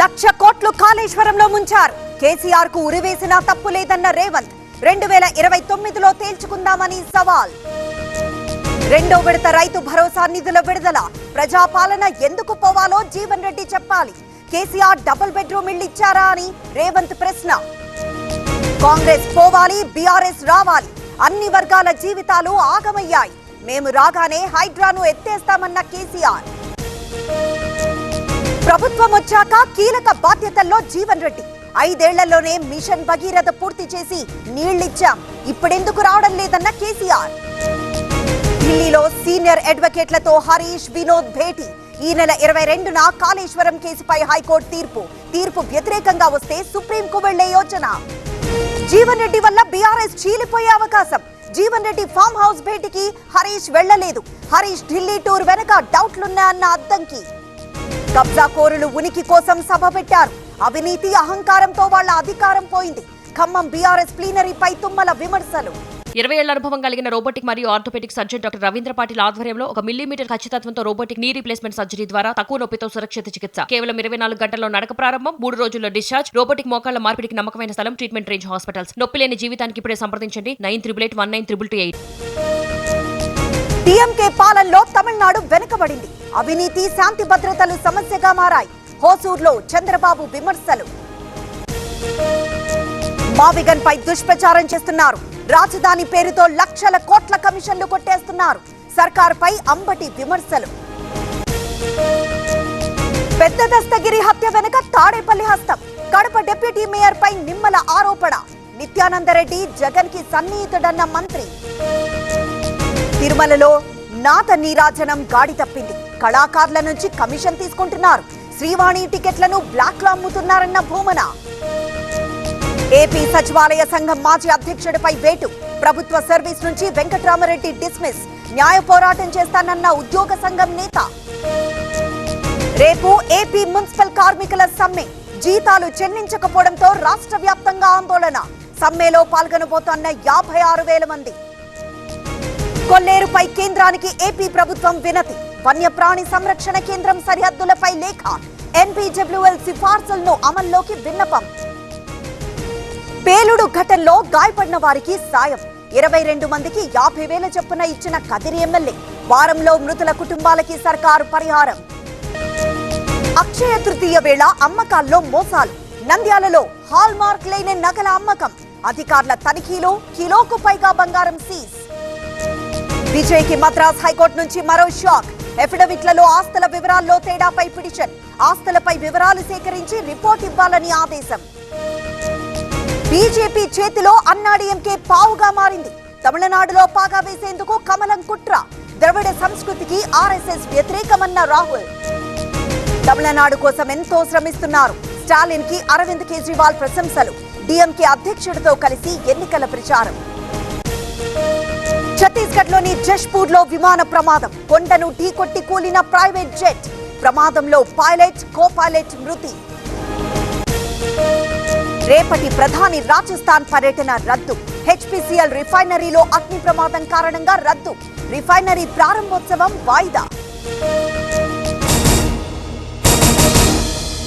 1,00,000 కోట్లు కాళేశ్వరంలో ముంచారు. కేసీఆర్ కు ఉరివేసినా తప్పు లేదన్న రేవంత్ 2029లో తేల్చుకుందామని సవాల్. రెండో విడత రైతు భరోసా నిధుల విడుదల, ప్రజాపాలన ఎందుకు పోవాలో జీవన్ రెడ్డి చెప్పాలి. కేసీఆర్ డబుల్ బెడ్రూమ్ ఇళ్లు ఇచ్చారా అని రేవంత్ ప్రశ్న. కాంగ్రెస్ పోవాలి, బీఆర్ఎస్ రావాలి, అన్ని వర్గాల జీవితాలు ఆగమయ్యాయి, మేము రాగానే హైడ్రాను ఎత్తేస్తామన్న కేసీఆర్. ప్రభుత్వం వచ్చాక కీలక బాధ్యతల్లో జీవన్ రెడ్డి 5 ఏళ్లలోనే మిషన్ భగీరథ పూర్తి చేసి నీళ్లిచ్చాం, ఇప్పుడెందుకు రావడం లేదన్న కేసీఆర్. ఢిల్లీలో సీనియర్ అడ్వకేట్లతో హరీష్ వినోద్ భేటీ. ఈ నెల 22న కాళేశ్వరం కేసుపై హైకోర్టు తీర్పు వ్యతిరేకంగా వస్తే సుప్రీంకు వెళ్లే యోచన. జీవన్ రెడ్డి వల్ల బీఆర్ఎస్ చీలిపోయే అవకాశం. జీవన్ రెడ్డి ఫామ్ హౌస్ భేటీకి హరీష్ వెళ్లలేదు. హరీష్ ఢిల్లీ టూర్ వెనక డౌట్లున్నాయన్న అద్దంకి. కబ్జా కోరులు ఉనికి కోసం సభ పెట్టారు. అవినీతి అహంకారంతో వాళ్ల అధికారం పోయింది. ఖమ్మం బీఆర్ఎస్ ప్లీనరీపై తుమ్మల విమర్శలు. 20 ఏళ్ల అనుభవం కలిగిన రోబోటిక్ మరియు orthopaedic surgeon doctor Ravindra Patil ఆధ్వర్యంలో 1 మిల్లీమీటర్ ఖచ్చితత్వంతో రోబోటిక్ నీ రీప్లేస్మెంట్ సర్జరీ ద్వారా తక్కువ నొప్పితో సురక్షిత చికిత్స. కేవలం 24 గంటల్లో నడక ప్రారంభం, 3 రోజుల్లో డిశ్చార్జ్. రోబోటిక్ మోకాళ్ల మార్పిడికి నమ్మకమైన స్థలం ట్రీట్మెంట్ రేంజ్ హాస్పిటల్స్. నొప్పి లేని జీవితానికి ఇప్పుడే సంప్రదించండి 9888192228. టీఎంకే పాలనలో తమిళనాడు వెనుకబడింది. అవినీతి, శాంతి భద్రతలు సమస్యగా మారాయి. హోసూర్లో చంద్రబాబు విమర్శలు. మావిగన్ పై దుష్ప్రచారం చేస్తున్నారు. రాజధాని పేరుతో లక్షల కోట్ల కమిషన్లు కొట్టేస్తున్నారు. సర్కారుపై అంబటి విమర్శలు. పెద్ద దస్తగిరి హత్య వెనుక తాడేపల్లి హస్తం. కడప డిప్యూటీ మేయర్ పై నిమ్మల ఆరోపణ. నిత్యానందరెడ్డి జగన్ కి సన్నిహితుడన్న మంత్రి. తిరుమలలో నాద నీరాజనం గాడి తప్పింది. కళాకారుల నుంచి కమిషన్ తీసుకుంటున్నారు. శ్రీవాణి టికెట్లను బ్లాక్ లో అమ్ముతున్నారన్న భూమన. ఏపీ సచివాలయ సంఘం మాజీ అధ్యక్షుడిపై వేటు. ప్రభుత్వ సర్వీస్ నుంచి వెంకట్రామరెడ్డి డిస్మిస్. న్యాయ పోరాటం చేస్తానన్న ఉద్యోగ సంఘం నేత. రేపు ఏపీ మున్సిపల్ కార్మికుల సమ్మె. జీతాలు చెల్లించకపోవడంతో రాష్ట్ర వ్యాప్తంగా ఆందోళన. సమ్మెలో పాల్గొనబోతోన్న 56,000 మంది. కొల్లేరుపై కేంద్రానికి ఏపీ ప్రభుత్వం వినతి. వన్యప్రాణి సంరక్షణ కేంద్రం సరిహద్దులపై లేఖ. ఎన్బీడబ్ల్యూఎల్ సిఫార్సులను అమల్లోకి విన్నపం. పేలుడు ఘటనలో గాయపడిన వారికి సాయం. 22 మందికి 50,000 చొప్పున ఇచ్చిన కదిరి ఎమ్మెల్యే. వారంలో మృతుల కుటుంబాలకి సర్కారు పరిహారం. అక్షయ తృతీయ వేళ అమ్మకాల్లో మోసాలు. నంద్యాలలో హాల్ మార్క్ లేని నగల అమ్మకం. అధికారుల తనిఖీలో కిలోకు పైగా బంగారం సీజ్. విజయ్కి మద్రాస్ హైకోర్టు నుంచి మరో షాక్. ఎఫిడవిట్లలో ఆస్తుల వివరాల్లో తేడాపై పిటిషన్. ఆస్తులపై వివరాలు సేకరించి రిపోర్ట్ ఇవ్వాలని ఆదేశం. బీజేపీ చేతిలో అన్నాడీఎంకే పావుగా మారింది. తమిళనాడులో పాగా వేసేందుకు కమలం కుట్ర. ద్రవిడ సంస్కృతికి ఆర్ఎస్ఎస్ వ్యతిరేకమన్న రాహుల్. తమిళనాడు కోసం ఎంతో శ్రమిస్తున్నారు. స్టాలిన్ కి అరవింద్ కేజ్రీవాల్ ప్రశంసలు. డీఎంకే అధ్యక్షుడితో కలిసి ఎన్నికల ప్రచారం. ఛత్తీస్గఢ్ లోని జష్పూర్ లో విమాన ప్రమాదం. కొండను ఢీకొట్టి కూలిన ప్రైవేట్ జెట్. ప్రమాదంలో పైలట్, కో పైలట్ మృతి. రేపటి ప్రధాని రాజస్థాన్ పర్యటన రద్దు. హెచ్పీసీఎల్ రిఫైనరీలో అగ్ని ప్రమాదం కారణంగా రద్దు. రిఫైనరీ ప్రారంభోత్సవం వాయిదా.